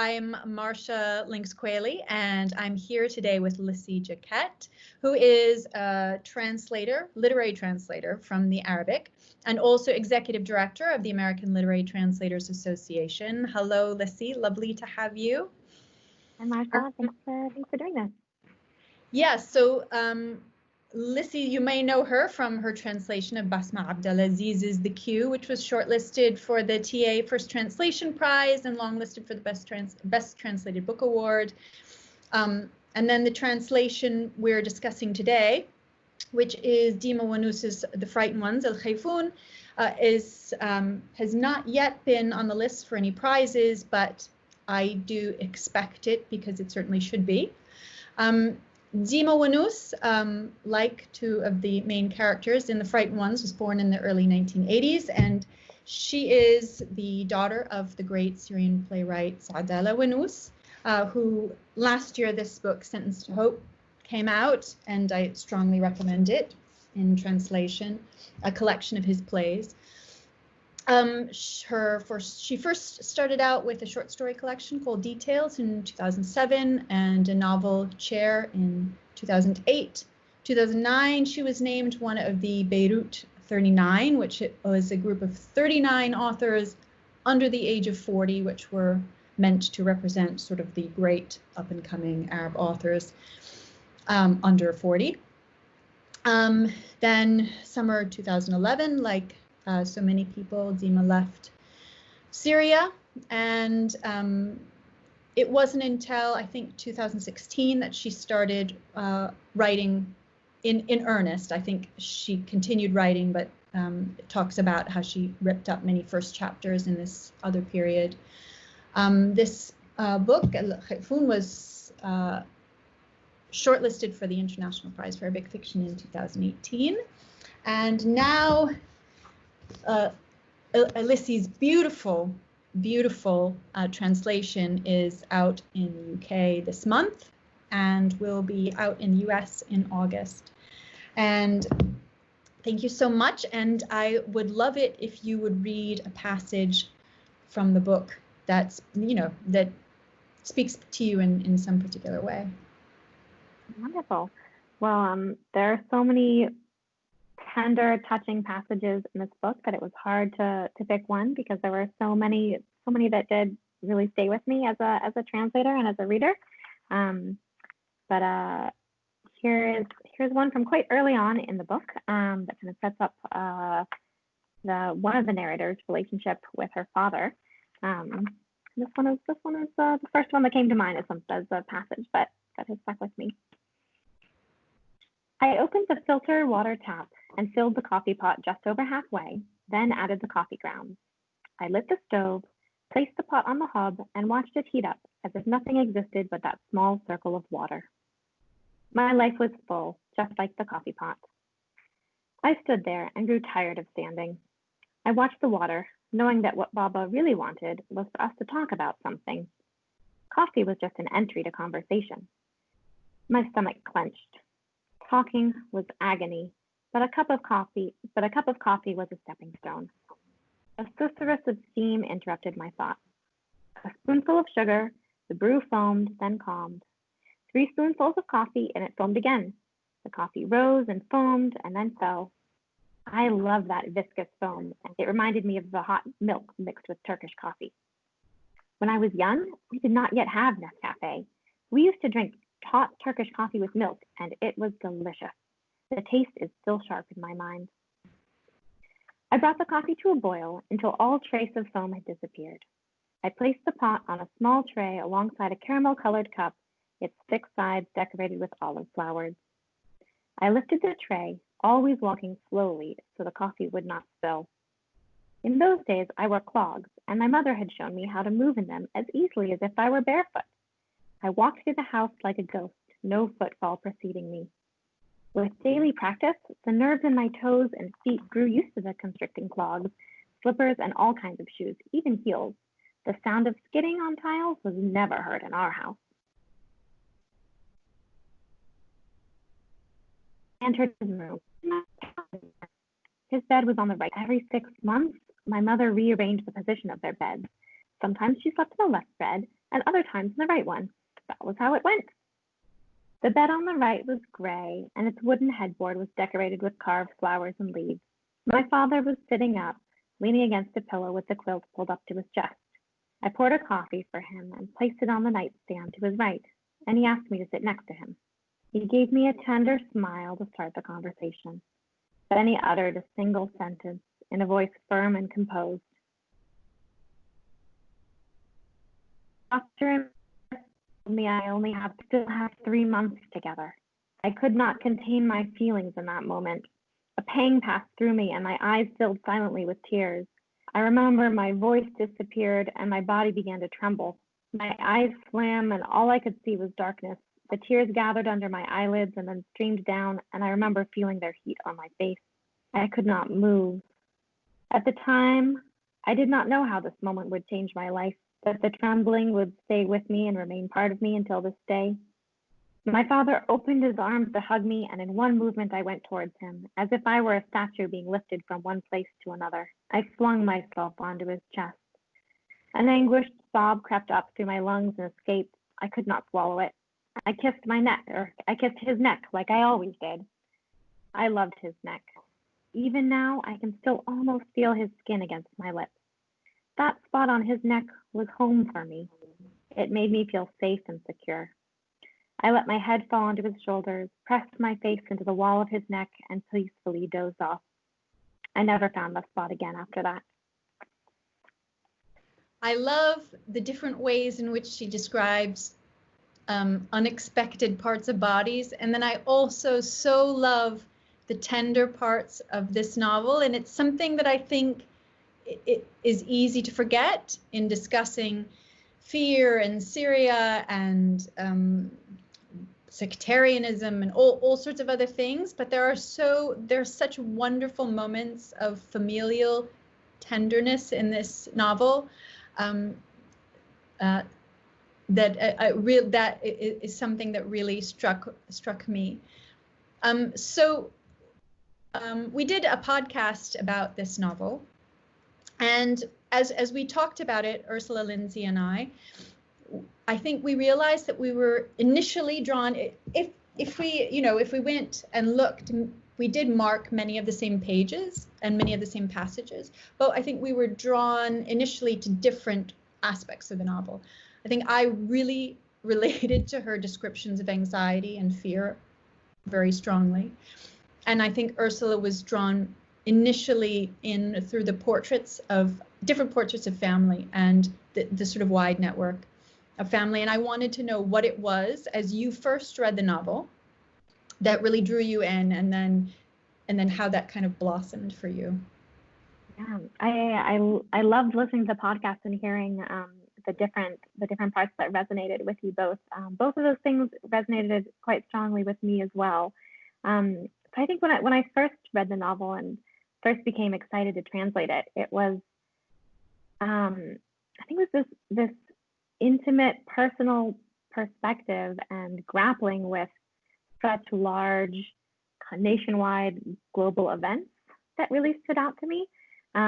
I'm Marcia Lynx Qualey, and I'm here today with Elisabeth Jaquette, who is a translator, literary translator from the Arabic, and also executive director of the American Literary Translators Association. Hello, Lissy, lovely to have you. Hi, Marcia, thanks for doing this. Yes, so Lissy, you may know her from her translation of Basma Abdel Aziz's The Queue, which was shortlisted for the TA First Translation Prize and longlisted for the Best Translated Book Award. And then the translation we're discussing today, which is Dima Wannous's The Frightened Ones, El-Khayfoun, has not yet been on the list for any prizes, but I do expect it because it certainly should be. Dima Wannous, like two of the main characters in The Frightened Ones, was born in the early 1980s, and she is the daughter of the great Syrian playwright Abdel Wannous, who last year this book, Sentenced to Hope, came out, and I strongly recommend it in translation, a collection of his plays. She first started out with a short story collection called Details in 2007 and a novel Chair in 2008. 2009, she was named one of the Beirut 39, which was a group of 39 authors under the age of 40, which were meant to represent sort of the great up-and-coming Arab authors under 40. Then summer 2011, like so many people, Dima left Syria, and it wasn't until I think 2016 that she started writing in earnest. I think she continued writing, but it talks about how she ripped up many first chapters in this other period. This book, El-Khayfoun, was shortlisted for the International Prize for Arabic Fiction in 2018, and now Lissy's beautiful translation is out in the UK this month and will be out in the US in August. And thank you so much. And I would love it if you would read a passage from the book that's, that speaks to you in some particular way. Wonderful. Well, there are so many tender, touching passages in this book that it was hard to pick one because there were so many that did really stay with me as a translator and as a reader. But here's one from quite early on in the book that kind of sets up one of the narrators' relationship with her father. This one is the first one that came to mind as a passage, but that has stuck with me. I opened the filter water tap and filled the coffee pot just over halfway, then added the coffee grounds. I lit the stove, placed the pot on the hob, and watched it heat up as if nothing existed but that small circle of water. My life was full, just like the coffee pot. I stood there and grew tired of standing. I watched the water, knowing that what Baba really wanted was for us to talk about something. Coffee was just an entry to conversation. My stomach clenched. Talking was agony, but a cup of coffee was a stepping stone. A susurrus of steam interrupted my thoughts. A spoonful of sugar, the brew foamed, then calmed. 3 spoonfuls of coffee, and it foamed again. The coffee rose and foamed, and then fell. I love that viscous foam, and it reminded me of the hot milk mixed with Turkish coffee. When I was young, we did not yet have Nescafe. We used to drink hot Turkish coffee with milk, and it was delicious. The taste is still sharp in my mind. I brought the coffee to a boil until all trace of foam had disappeared. I placed the pot on a small tray alongside a caramel-colored cup, its 6 sides decorated with olive flowers. I lifted the tray, always walking slowly so the coffee would not spill. In those days, I wore clogs, and my mother had shown me how to move in them as easily as if I were barefoot. I walked through the house like a ghost, no footfall preceding me. With daily practice, the nerves in my toes and feet grew used to the constricting clogs, slippers, and all kinds of shoes, even heels. The sound of skidding on tiles was never heard in our house. I entered his room. His bed was on the right. Every 6 months, my mother rearranged the position of their beds. Sometimes she slept on the left bed, and other times in the right one. That was how it went. The bed on the right was gray, and its wooden headboard was decorated with carved flowers and leaves. My father was sitting up, leaning against a pillow with the quilt pulled up to his chest. I poured a coffee for him and placed it on the nightstand to his right, and he asked me to sit next to him. He gave me a tender smile to start the conversation. Then he uttered a single sentence in a voice firm and composed. Doctor told me I only still have 3 months together. I could not contain my feelings in that moment. A pang passed through me and my eyes filled silently with tears. I remember my voice disappeared and my body began to tremble. My eyes swam and all I could see was darkness. The tears gathered under my eyelids and then streamed down, and I remember feeling their heat on my face. I could not move. At the time, I did not know how this moment would change my life, that the trembling would stay with me and remain part of me until this day. My father opened his arms to hug me, and in one movement I went towards him, as if I were a statue being lifted from one place to another. I flung myself onto his chest. An anguished sob crept up through my lungs and escaped. I could not swallow it. I kissed his neck like I always did. I loved his neck. Even now, I can still almost feel his skin against my lips. That spot on his neck was home for me. It made me feel safe and secure. I let my head fall onto his shoulders, pressed my face into the wall of his neck, and peacefully dozed off. I never found the spot again after that. I love the different ways in which she describes unexpected parts of bodies. And then I also so love the tender parts of this novel. And it's something that I think it is easy to forget in discussing fear and Syria and sectarianism and all sorts of other things. But there's such wonderful moments of familial tenderness in this novel. That is something that really struck me. We did a podcast about this novel, and as we talked about it, Ursula, Lindsay, and I think we realized that we were initially drawn. If we went and looked, we did mark many of the same pages and many of the same passages, but I think we were drawn initially to different aspects of the novel. I think I really related to her descriptions of anxiety and fear very strongly. And I think Ursula was drawn initially in through the different portraits of family and the sort of wide network of family. And I wanted to know what it was as you first read the novel that really drew you in, and then how that kind of blossomed for you. Yeah, I loved listening to the podcast and hearing the different parts that resonated with you both. Both of those things resonated quite strongly with me as well. So I think when I first read the novel and first became excited to translate it, it was this intimate, personal perspective and grappling with such large, nationwide, global events that really stood out to me. So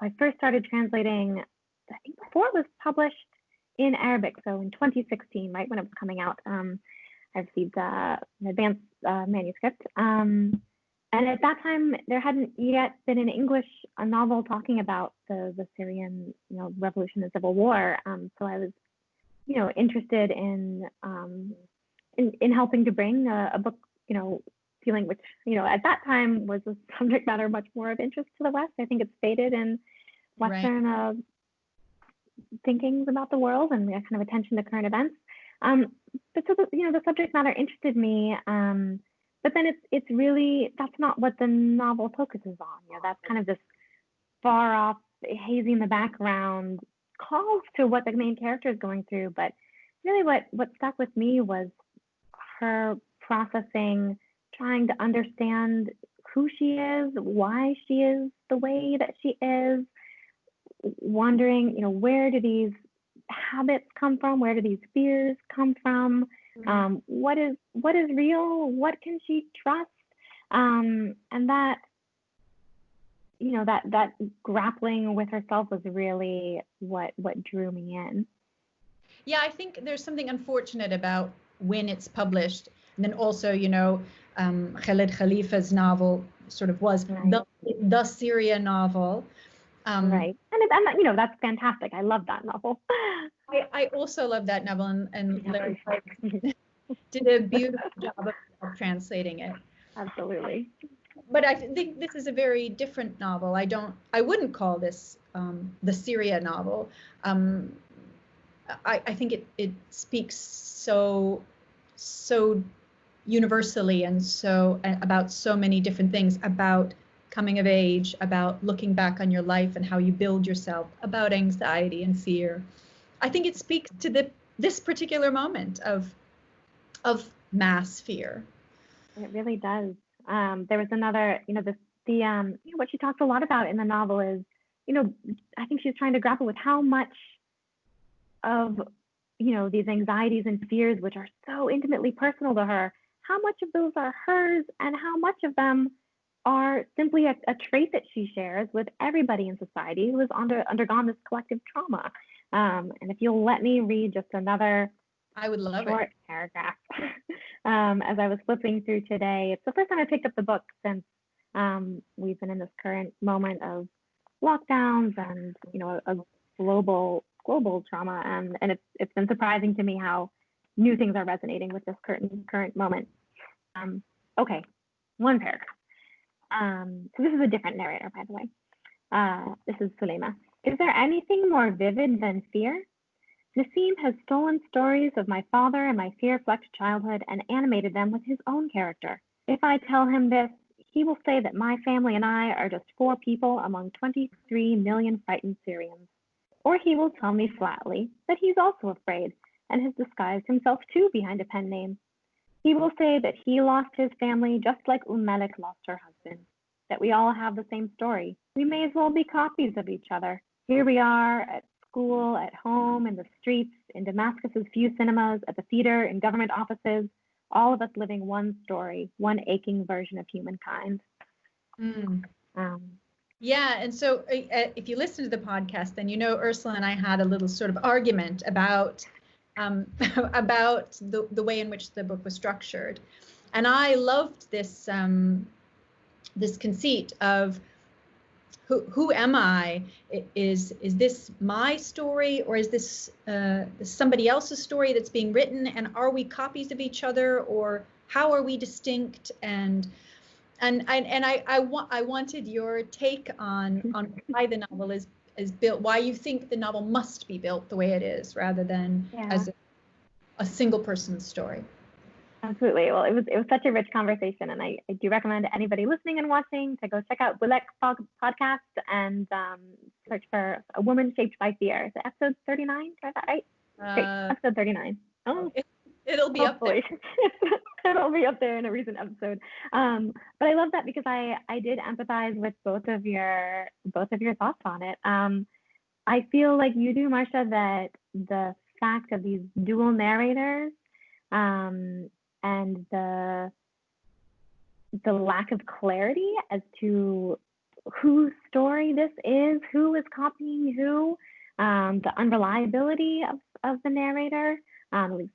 I first started translating, I think before it was published in Arabic, so in 2016, right when it was coming out. I received an advanced manuscript. And at that time, there hadn't yet been in English a novel talking about the Syrian, revolution and civil war. So I was, interested in helping to bring a book, feeling which, at that time was a subject matter much more of interest to the West. I think it's faded in Western thinkings about the world and kind of attention to current events. But so the subject matter interested me. But then it's really, that's not what the novel focuses on. That's kind of this far off, hazy in the background, calls to what the main character is going through. But really what stuck with me was her processing, trying to understand who she is, why she is the way that she is, wondering, where do these habits come from? Where do these fears come from? What is real? What can she trust? And that, that grappling with herself was really what drew me in. Yeah, I think there's something unfortunate about when it's published. And then also, Khaled Khalifa's novel sort of was Right. the Syria novel. Right. And that's fantastic. I love that novel. I also love that novel, and Larry Pike did a beautiful job of translating it. Absolutely. But I think this is a very different novel. I wouldn't call this the Syria novel. I think it speaks so universally and about so many different things, about coming of age, about looking back on your life and how you build yourself, about anxiety and fear. I think it speaks to this particular moment of mass fear. It really does. There was another, what she talks a lot about in the novel is, I think she's trying to grapple with how much of, these anxieties and fears, which are so intimately personal to her, how much of those are hers and how much of them are simply a trait that she shares with everybody in society who has undergone this collective trauma. And if you'll let me read just another I would love short paragraph. As I was flipping through today, it's the first time I picked up the book since we've been in this current moment of lockdowns and a global trauma, and it's been surprising to me how new things are resonating with this current moment. Okay, one paragraph. So this is a different narrator, by the way. This is Sulema. Is there anything more vivid than fear? Nassim has stolen stories of my father and my fear-flecked childhood and animated them with his own character. If I tell him this, he will say that my family and I are just 4 people among 23 million frightened Syrians. Or he will tell me flatly that he's also afraid and has disguised himself too behind a pen name. He will say that he lost his family just like Malik lost her husband, that we all have the same story. We may as well be copies of each other. Here we are at school, at home, in the streets, in Damascus's few cinemas, at the theater, in government offices, all of us living one story, one aching version of humankind. Yeah, and so if you listen to the podcast, then Ursula and I had a little sort of argument about the way in which the book was structured, and I loved this this conceit of who am I? Is this my story, or is this somebody else's story that's being written? And are we copies of each other, or how are we distinct? And I wanted your take on why the novel is built, why you think the novel must be built the way it is, rather than as a single person's story. Absolutely. Well, it was such a rich conversation, and I do recommend anybody listening and watching to go check out Wilek's podcast and search for A Woman Shaped by Fear. Is it episode 39? Did I have that right? Great. Episode 39. Oh, it'll be hopefully. up there. It'll be up there in a recent episode. But I love that because I did empathize with both of your thoughts on it. I feel like you do, Marcia, that the fact of these dual narrators and the lack of clarity as to whose story this is, who is copying who, the unreliability of the narrator, at least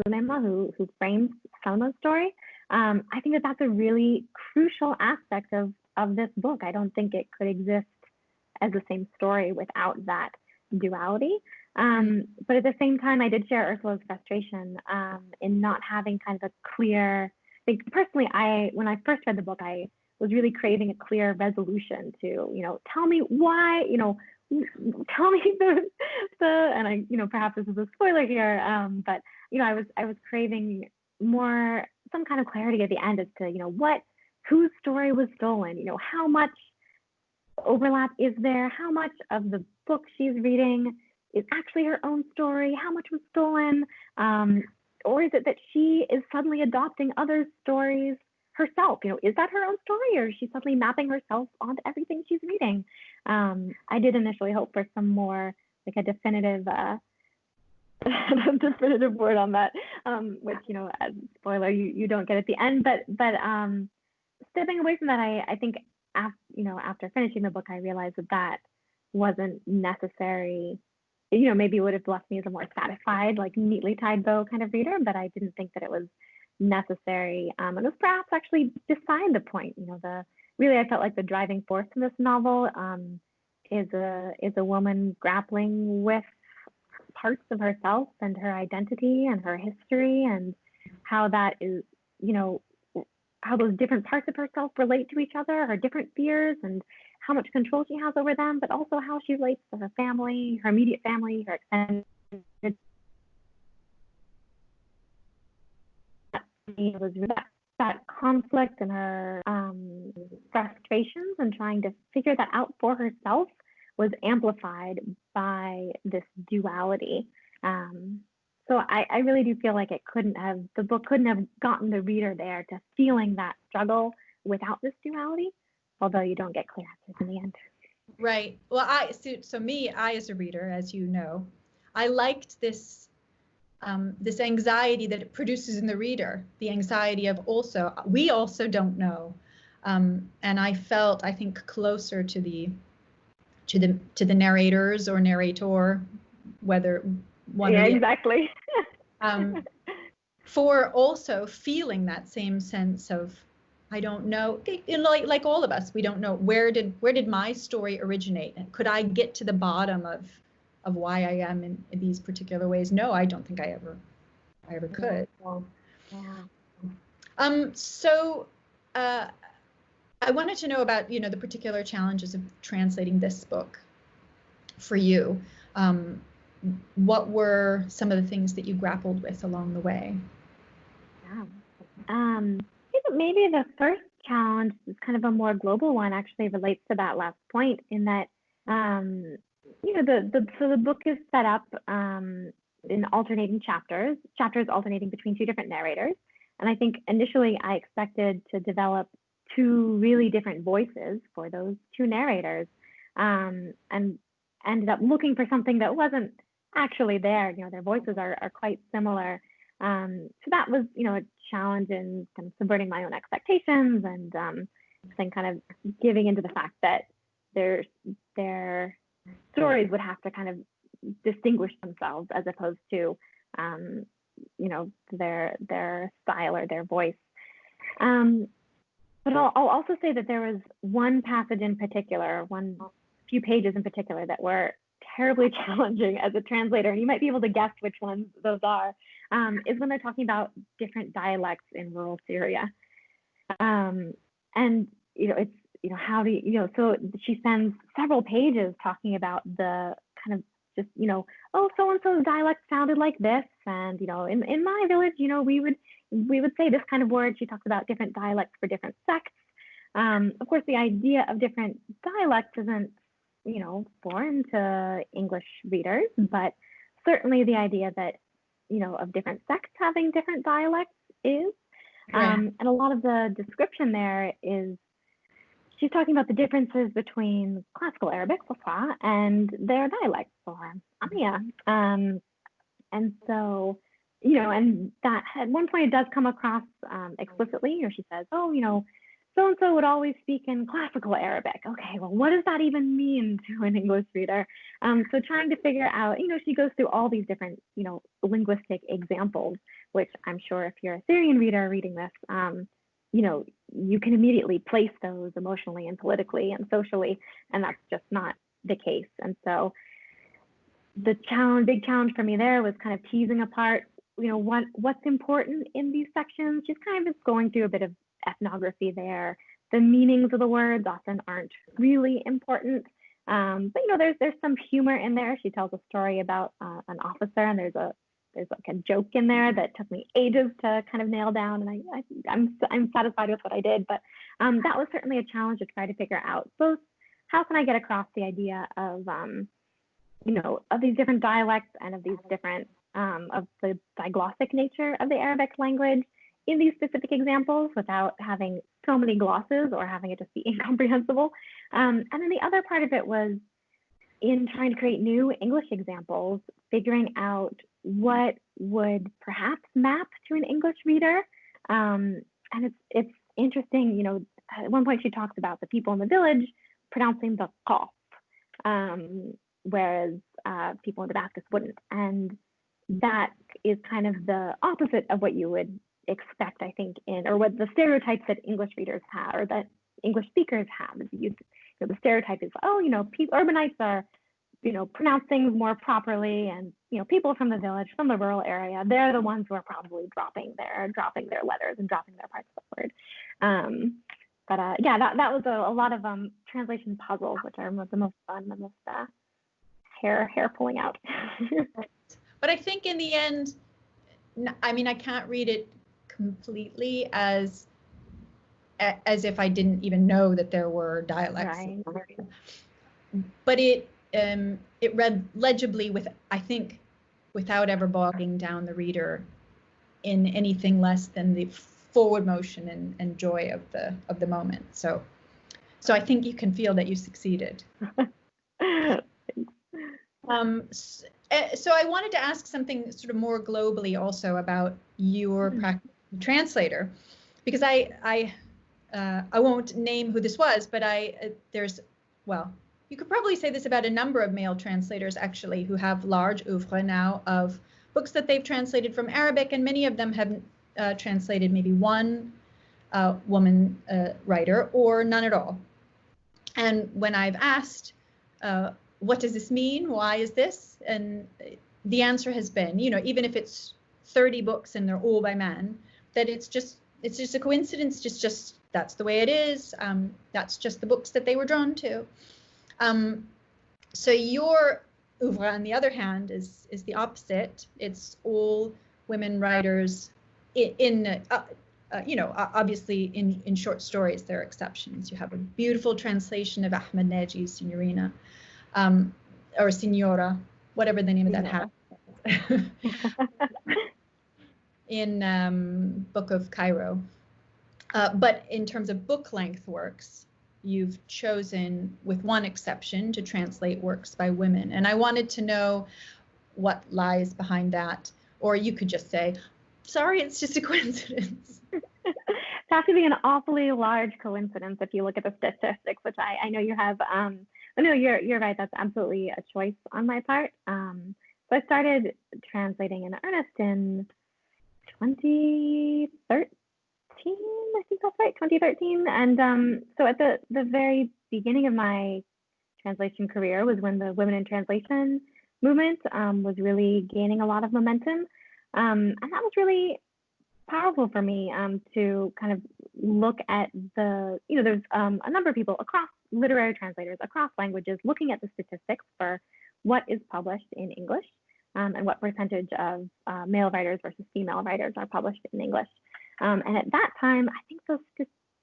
Ulema, who frames Salma's story. I think that that's a really crucial aspect of this book. I don't think it could exist as the same story without that duality. But at the same time, I did share Ursula's frustration in not having kind of a clear, like personally, when I first read the book, I was really craving a clear resolution to, tell me why, tell me and I, perhaps this is a spoiler here, but, I was craving some kind of clarity at the end as to, whose story was stolen, how much overlap is there, how much of the book she's reading is actually her own story, how much was stolen, or is it that she is suddenly adopting other stories herself? Is that her own story, or is she suddenly mapping herself onto everything she's reading? I did initially hope for some more, like a definitive definitive word on that, which, as spoiler, you don't get at the end. But stepping away from that, I think after finishing the book, I realized that wasn't necessary maybe would have left me as a more satisfied, like neatly tied bow kind of reader, but I didn't think that it was necessary. And it was perhaps actually beside the point. Really, I felt like the driving force in this novel is a woman grappling with parts of herself and her identity and her history, and how that is, how those different parts of herself relate to each other, her different fears, and how much control she has over them, but also how she relates to her family, her immediate family, her extended. It was that conflict and her frustrations and trying to figure that out for herself was amplified by this duality. So I really do feel like the book couldn't have gotten the reader there to feeling that struggle without this duality, although you don't get clear answers in the end. Right. Well, I as a reader, as you know, I liked this this anxiety that it produces in the reader, the anxiety of we also don't know. And I think, closer to the narrators or narrator, whether one. Yeah, exactly. For also feeling that same sense of, I don't know, like all of us, we don't know where did my story originate, and could I get to the bottom of why I am in these particular ways? No, I don't think I ever could. Yeah. So I wanted to know about, the particular challenges of translating this book for you. What were some of the things that you grappled with along the way? Yeah. I think maybe the first challenge is kind of a more global one, actually relates to that last point, in that so the book is set up in alternating chapters alternating between two different narrators. And I think initially I expected to develop two really different voices for those two narrators, and ended up looking for something that wasn't actually there. Their voices are quite similar. So that was, a challenge in kind of subverting my own expectations, and then kind of giving into the fact that their stories would have to kind of distinguish themselves as opposed to, their style or their voice. But I'll also say that there was one passage in particular, few pages in particular, that were terribly challenging as a translator, and you might be able to guess which ones those are, is when they're talking about different dialects in rural Syria. And, it's, how do you, so she spends several pages talking about the kind of just, so-and-so's dialect sounded like this. And, in my village, we would say this kind of word. She talks about different dialects for different sects. Of course, the idea of different dialects isn't, foreign to English readers, but certainly the idea that, of different sects having different dialects is. Right. And a lot of the description there is, she's talking about the differences between classical Arabic, Fusha, and their dialects, or Amiya. And so, and that at one point it does come across explicitly, or she says, so-and-so would always speak in classical Arabic. Okay, well, what does that even mean to an English reader? So trying to figure out, she goes through all these different, linguistic examples, which I'm sure if you're a Syrian reader reading this, you can immediately place those emotionally and politically and socially, and that's just not the case. And so the big challenge for me there was kind of teasing apart, what's important in these sections. She's kind of going through a bit of ethnography there. The meanings of the words often aren't really important, but there's some humor in there. She tells a story about an officer, and there's like a joke in there that took me ages to kind of nail down, and I'm satisfied with what I did. But that was certainly a challenge to try to figure out both how can I get across the idea of of these different dialects and of these different of the diglossic nature of the Arabic language in these specific examples without having so many glosses or having it just be incomprehensible. And then the other part of it was in trying to create new English examples, figuring out what would perhaps map to an English reader. And it's interesting, at one point she talks about the people in the village pronouncing the qaf, whereas people in Damascus wouldn't. And that is kind of the opposite of what you would expect, I think, or what the stereotypes that English readers have, or that English speakers have. The stereotype is, oh, urbanites are, pronounce things more properly, and people from the village, from the rural area, they're the ones who are probably dropping their letters and dropping their parts of the word. Yeah, that was a lot of translation puzzles, which are the most fun, the most hair pulling out. But I think in the end, I mean, I can't read it completely as if I didn't even know that there were dialects. Right. But it read legibly without ever bogging down the reader in anything less than the forward motion and joy of the moment. So I think you can feel that you succeeded. So I wanted to ask something sort of more globally also about your translator, because I won't name who this was, but you could probably say this about a number of male translators actually who have large oeuvre now of books that they've translated from Arabic, and many of them have translated maybe one woman writer or none at all. And when I've asked, what does this mean? Why is this? And the answer has been, even if it's 30 books and they're all by men, that it's just a coincidence. Just that's the way it is. That's just the books that they were drawn to. So your oeuvre, on the other hand, is the opposite. It's all women writers obviously in short stories. There are exceptions. You have a beautiful translation of Ahmed Naji's Signorina, or Signora, whatever the name of that hat, in Book of Cairo. But in terms of book length works, you've chosen, with one exception, to translate works by women. And I wanted to know what lies behind that. Or you could just say, sorry, it's just a coincidence. It's actually an awfully large coincidence if you look at the statistics, which I know you have. No, you're right. That's absolutely a choice on my part. So I started translating in earnest in 2013. I think that's right, 2013. And so at the very beginning of my translation career was when the Women in Translation movement was really gaining a lot of momentum. And that was really powerful for me to kind of look at there's a number of people across literary translators across languages looking at the statistics for what is published in English and what percentage of male writers versus female writers are published in English. And at that time, I think those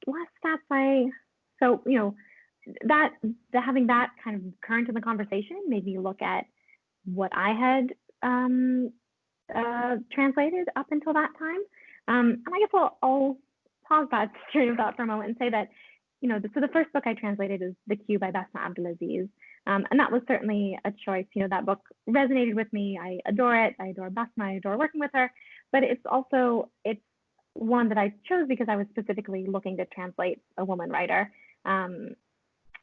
last stats having that kind of current in the conversation made me look at what I had translated up until that time. And I guess I'll pause that train of thought for a moment and say that, so the first book I translated is The Q by Basma Abdelaziz. And that was certainly a choice. That book resonated with me. I adore it. I adore Basma. I adore working with her. But it's one that I chose because I was specifically looking to translate a woman writer. I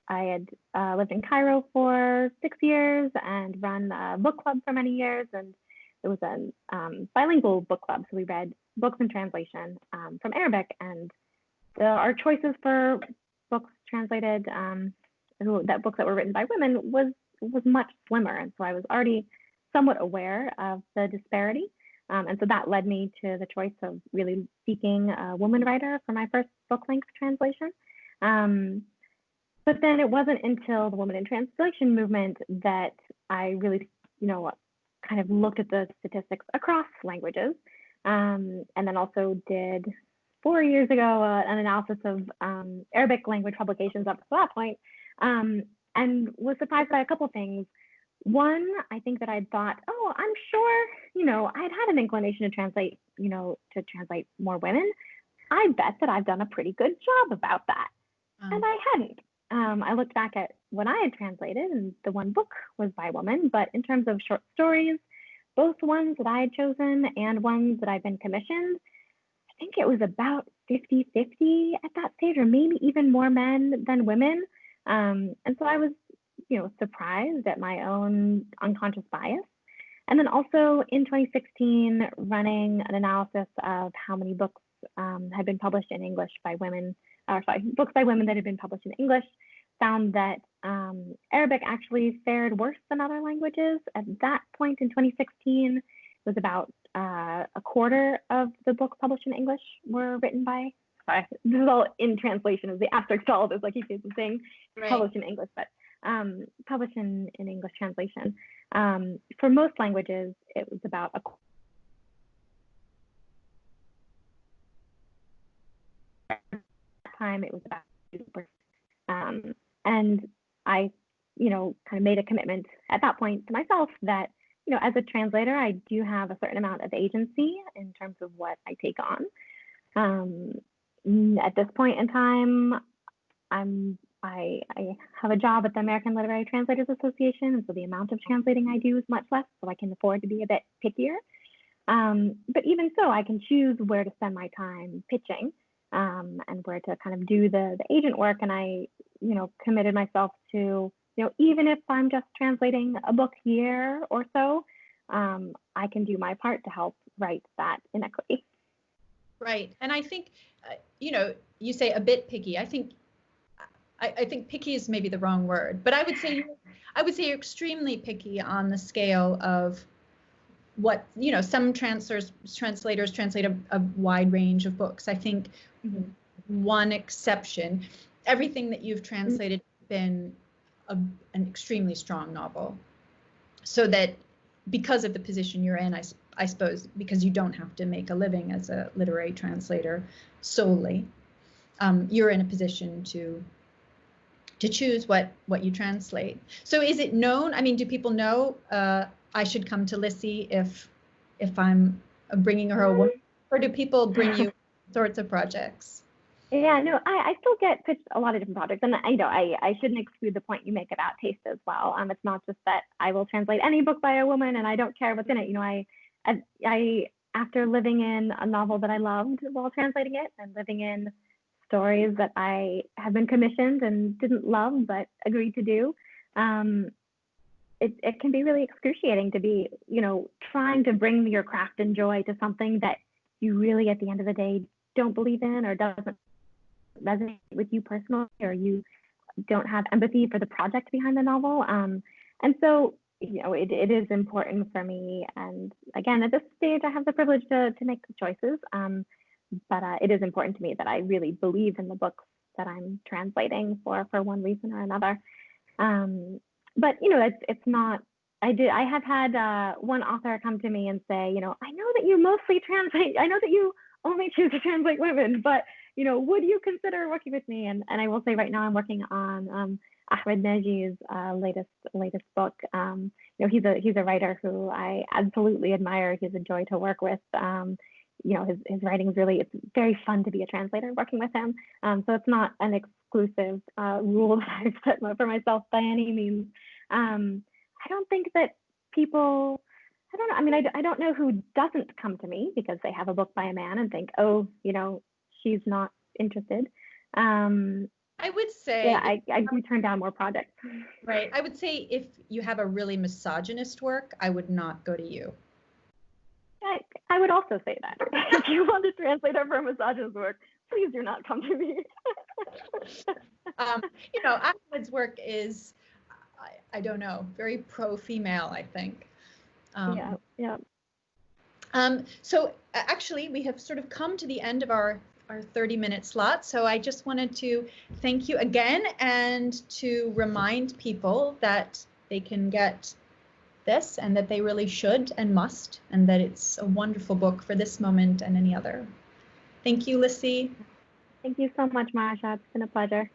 had lived in Cairo for 6 years and run a book club for many years. And it was a bilingual book club. So we read books in translation from Arabic. And our choices for books translated, books that were written by women was much slimmer. And so I was already somewhat aware of the disparity. And so that led me to the choice of really seeking a woman writer for my first book-length translation. But then it wasn't until the Women in Translation movement that I really, kind of looked at the statistics across languages. And then also did 4 years ago an analysis of Arabic language publications up to that point, and was surprised by a couple things. One, I think that I'd thought, oh, I'm sure, I'd had an inclination to translate, translate more women. I bet that I've done a pretty good job about that. And I hadn't. I looked back at what I had translated, and the one book was by a woman, but in terms of short stories, both ones that I had chosen and ones that I'd been commissioned, I think it was about 50-50 at that stage, or maybe even more men than women. And so I was surprised at my own unconscious bias. And then also in 2016, running an analysis of how many books had been published in English by women, books by women that had been published in English, found that Arabic actually fared worse than other languages. At that point in 2016, it was about a quarter of the books published in English were written by, this is all in translation, as the asterisk to all of this, like he keeps saying, Right. published in English, but published in English translation. For most languages, it was about a time, it was about and I, kind of made a commitment at that point to myself that, as a translator, I do have a certain amount of agency in terms of what I take on. At this point in time, I have a job at the American Literary Translators Association, and so the amount of translating I do is much less, so I can afford to be a bit pickier. But even so, I can choose where to spend my time pitching and where to kind of do the agent work. And I, committed myself to, even if I'm just translating a book here or so, I can do my part to help right that inequity. Right. And I think, you say a bit picky. I think picky is maybe the wrong word, but I would say you're extremely picky on the scale of what, some translators translate a wide range of books. I think one exception, everything that you've translated has been an extremely strong novel. So that because of the position you're in, I suppose, because you don't have to make a living as a literary translator solely, you're in a position to choose what you translate. So is it known? I mean, do people know I should come to Lissy if I'm bringing her a woman, or do people bring you sorts of projects? Yeah, no, I still get pitched a lot of different projects, and I shouldn't exclude the point you make about taste as well. It's not just that I will translate any book by a woman and I don't care what's in it. I after living in a novel that I loved while translating it, and living in stories that I have been commissioned and didn't love but agreed to do, it can be really excruciating to be, trying to bring your craft and joy to something that you really, at the end of the day, don't believe in or doesn't resonate with you personally, or you don't have empathy for the project behind the novel. And so, it is important for me. And again, at this stage, I have the privilege to make the choices. But it is important to me that I really believe in the books that I'm translating for one reason or another. But it's not. I have had one author come to me and say, I know that you mostly translate. I know that you only choose to translate women, but would you consider working with me? And I will say right now I'm working on Ahmed Naji's latest book. He's a writer who I absolutely admire. He's a joy to work with. His writing is really, it's very fun to be a translator working with him. So it's not an exclusive rule that I've set for myself by any means. I don't think that people, I don't know. I mean, I don't know who doesn't come to me because they have a book by a man and think, oh, she's not interested. I would say, yeah, I do turn down more projects. Right. I would say if you have a really misogynist work, I would not go to you. I would also say that. If you want to translate for a misogynist work, please do not come to me. Ahmed's work is, I don't know, very pro-female, I think. Yeah. So actually, we have sort of come to the end of our 30-minute slot. So I just wanted to thank you again and to remind people that they can get this and that they really should and must, and that it's a wonderful book for this moment and any other. Thank you, Lissy. Thank you so much, Marcia. It's been a pleasure.